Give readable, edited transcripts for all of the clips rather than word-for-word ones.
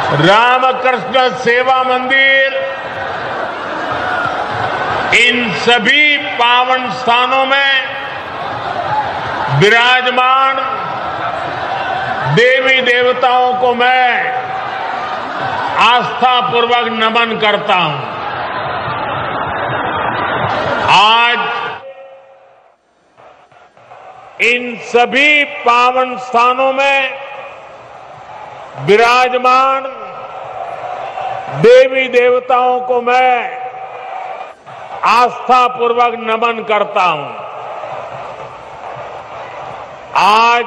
रामकृष्ण सेवा मंदिर, इन सभी पावन स्थानों में विराजमान देवी देवताओं को मैं आस्थापूर्वक नमन करता हूं। आज इन सभी पावन स्थानों में विराजमान देवी देवताओं को मैं आस्थापूर्वक नमन करता हूं। आज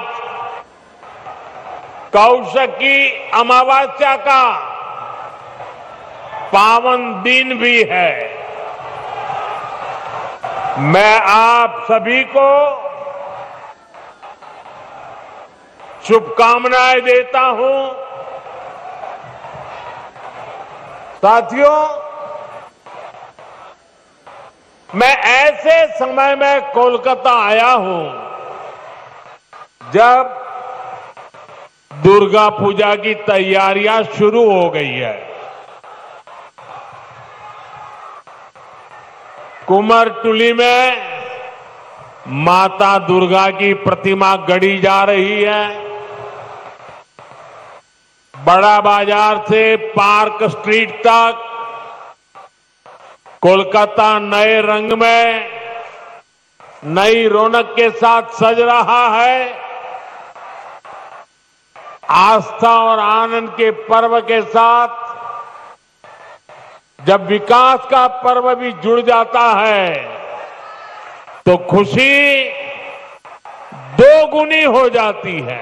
कौशकी अमावस्या का पावन दिन भी है। मैं आप सभी को शुभकामनाएं देता हूं। साथियों, मैं ऐसे समय में कोलकाता आया हूं जब दुर्गा पूजा की तैयारियां शुरू हो गई है। कुमारटुली में माता दुर्गा की प्रतिमा गढ़ी जा रही है। बड़ा बाजार से पार्क स्ट्रीट तक कोलकाता नए रंग में, नई रौनक के साथ सज रहा है। आस्था और आनंद के पर्व के साथ जब विकास का पर्व भी जुड़ जाता है तो खुशी दोगुनी हो जाती है।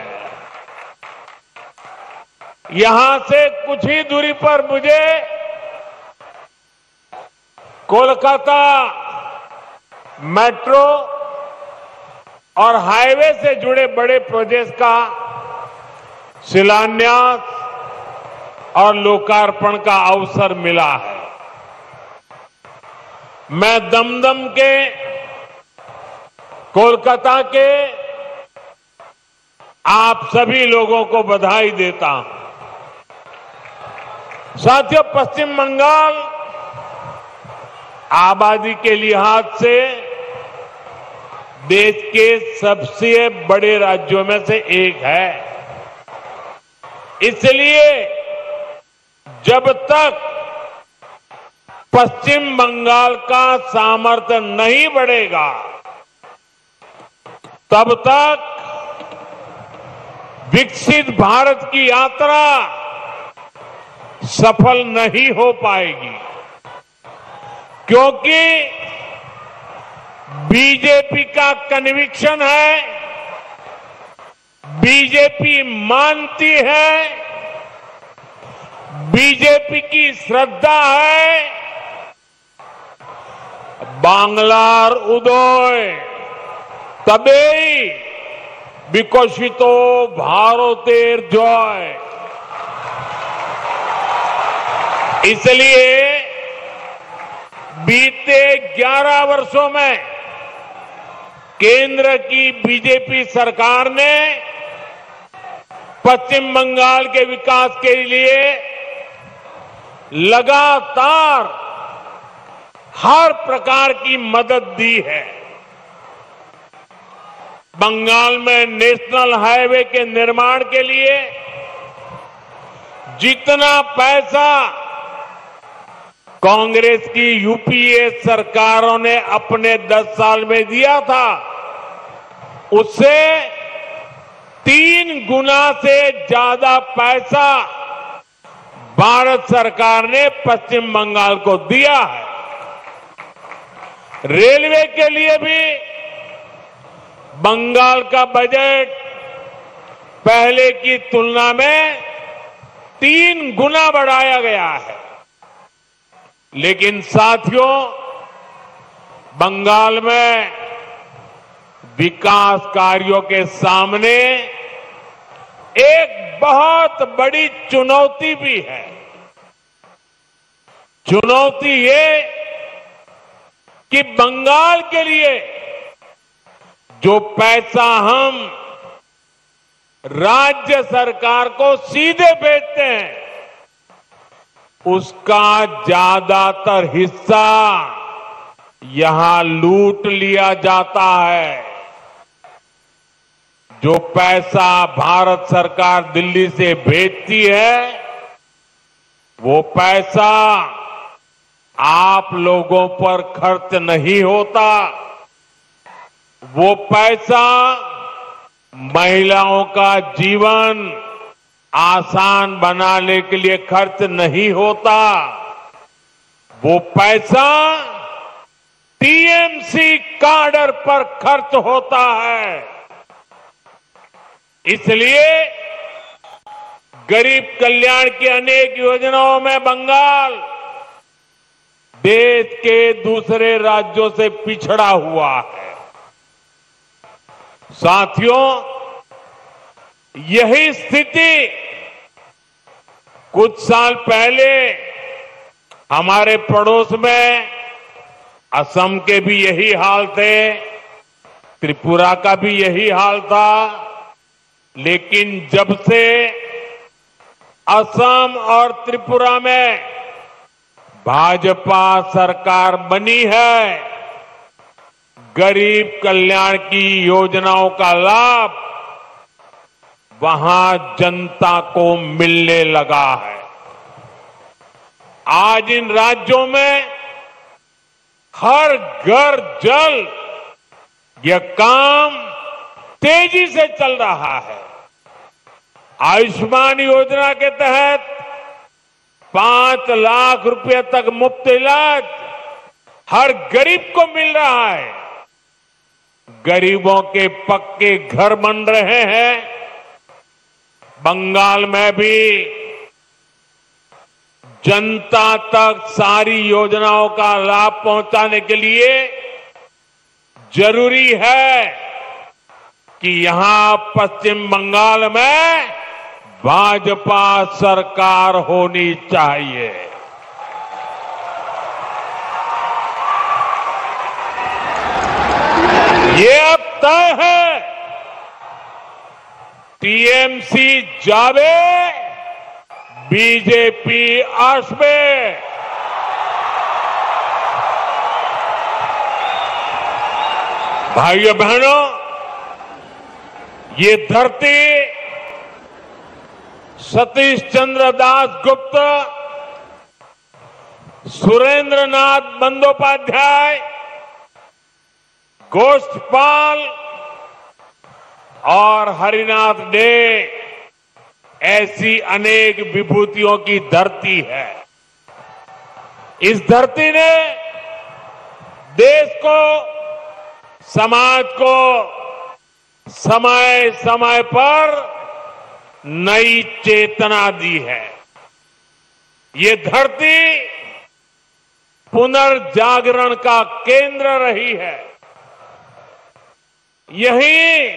यहां से कुछ ही दूरी पर मुझे कोलकाता मेट्रो और हाईवे से जुड़े बड़े प्रोजेक्ट का शिलान्यास और लोकार्पण का अवसर मिला है। मैं दमदम के, कोलकाता के आप सभी लोगों को बधाई देता हूं। साथियों, पश्चिम बंगाल आबादी के लिहाज से देश के सबसे बड़े राज्यों में से एक है। इसलिए जब तक पश्चिम बंगाल का सामर्थ्य नहीं बढ़ेगा तब तक विकसित भारत की यात्रा सफल नहीं हो पाएगी, क्योंकि बीजेपी का कन्विक्शन है, बीजेपी मानती है, बीजेपी की श्रद्धा है, बांग्लार उदय तबेई विकसितो भारतेर जय। इसलिए बीते 11 वर्षों में केंद्र की बीजेपी सरकार ने पश्चिम बंगाल के विकास के लिए लगातार हर प्रकार की मदद दी है। बंगाल में नेशनल हाईवे के निर्माण के लिए जितना पैसा कांग्रेस की यूपीए सरकारों ने अपने 10 साल में दिया था, उससे 3 गुना से ज्यादा पैसा भारत सरकार ने पश्चिम बंगाल को दिया है। रेलवे के लिए भी बंगाल का बजट पहले की तुलना में 3 गुना बढ़ाया गया है। लेकिन साथियों, बंगाल में विकास कार्यों के सामने एक बहुत बड़ी चुनौती भी है। चुनौती ये कि बंगाल के लिए जो पैसा हम राज्य सरकार को सीधे भेजते हैं, उसका ज्यादातर हिस्सा यहां लूट लिया जाता है। जो पैसा भारत सरकार दिल्ली से भेजती है, वो पैसा आप लोगों पर खर्च नहीं होता। वो पैसा महिलाओं का जीवन आसान बनाने के लिए खर्च नहीं होता। वो पैसा टीएमसी काडर पर खर्च होता है। इसलिए गरीब कल्याण की अनेक योजनाओं में बंगाल देश के दूसरे राज्यों से पिछड़ा हुआ है। साथियों, यही स्थिति कुछ साल पहले हमारे पड़ोस में असम के भी यही हाल थे, त्रिपुरा का भी यही हाल था। लेकिन जब से असम और त्रिपुरा में भाजपा सरकार बनी है, गरीब कल्याण की योजनाओं का लाभ वहां जनता को मिलने लगा है। आज इन राज्यों में हर घर जल यह काम तेजी से चल रहा है। आयुष्मान योजना के तहत 5 लाख रुपए तक मुफ्त इलाज हर गरीब को मिल रहा है। गरीबों के पक्के घर बन रहे हैं। बंगाल में भी जनता तक सारी योजनाओं का लाभ पहुंचाने के लिए जरूरी है कि यहां पश्चिम बंगाल में भाजपा सरकार होनी चाहिए। ये अब तय है। टीएमसी जावे, बीजेपी आसवे। भाइयों बहनों, ये धरती सतीश चंद्र दास गुप्त, सुरेंद्र नाथ बंदोपाध्याय, गोष्ठपाल और हरिनाथ डे ऐसी अनेक विभूतियों की धरती है। इस धरती ने देश को, समाज को समय समय पर नई चेतना दी है। ये धरती पुनर्जागरण का केंद्र रही है। यही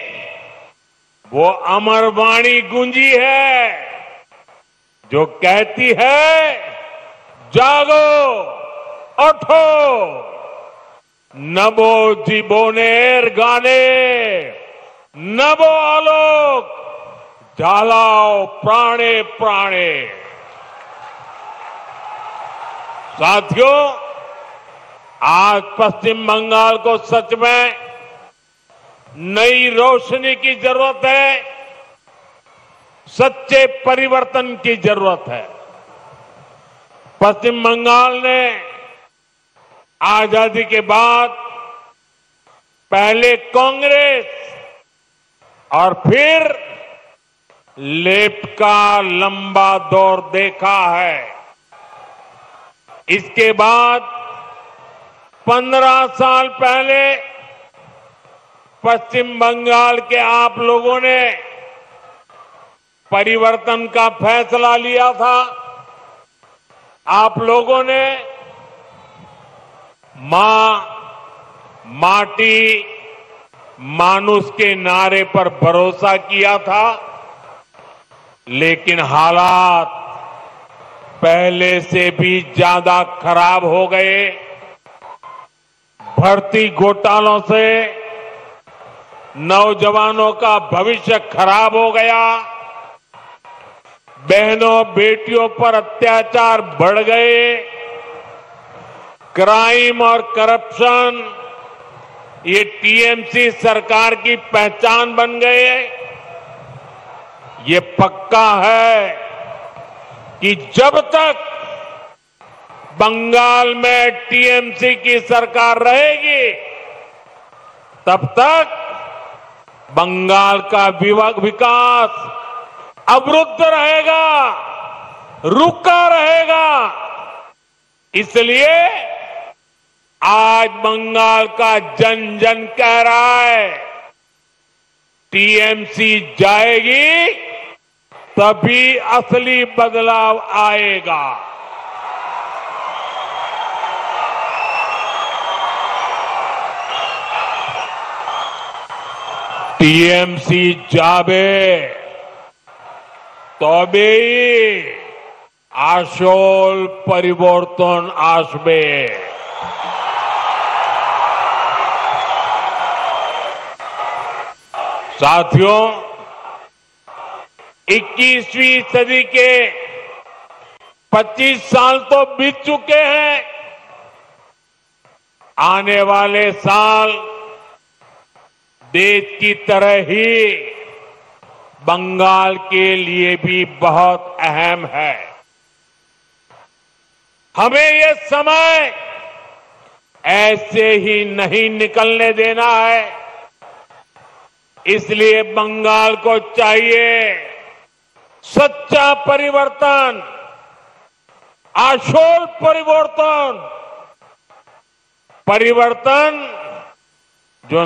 वो अमर वाणी गूंजी है जो कहती है, जागो, उठो, नभो जीवोनेर गाने, नभो आलोक, झालाओ प्राणे प्राणे। साथियों, आज पश्चिम बंगाल को सच में नई रोशनी की जरूरत है, सच्चे परिवर्तन की जरूरत है। पश्चिम बंगाल ने आजादी के बाद पहले कांग्रेस और फिर लेफ्ट का लंबा दौर देखा है। इसके बाद 15 साल पहले पश्चिम बंगाल के आप लोगों ने परिवर्तन का फैसला लिया था। आप लोगों ने मां, माटी, मानुष के नारे पर भरोसा किया था। लेकिन हालात पहले से भी ज्यादा खराब हो गए। भर्ती घोटालों से नौजवानों का भविष्य खराब हो गया। बहनों बेटियों पर अत्याचार बढ़ गए, क्राइम और करप्शन ये टीएमसी सरकार की पहचान बन गए। ये पक्का है कि जब तक बंगाल में टीएमसी की सरकार रहेगी तब तक बंगाल का विकास अवरुद्ध रहेगा, रुका रहेगा। इसलिए आज बंगाल का जन जन कह रहा है टीएमसी जाएगी तभी असली बदलाव आएगा। टीएमसी जाबे तबेई आशोल परिवर्तन आसबे। साथियों, 21वीं सदी के 25 साल तो बीत चुके हैं। आने वाले साल देश की तरह ही बंगाल के लिए भी बहुत अहम है। हमें ये समय ऐसे ही नहीं निकलने देना है। इसलिए बंगाल को चाहिए सच्चा परिवर्तन, आशोल परिवर्तन, परिवर्तन जो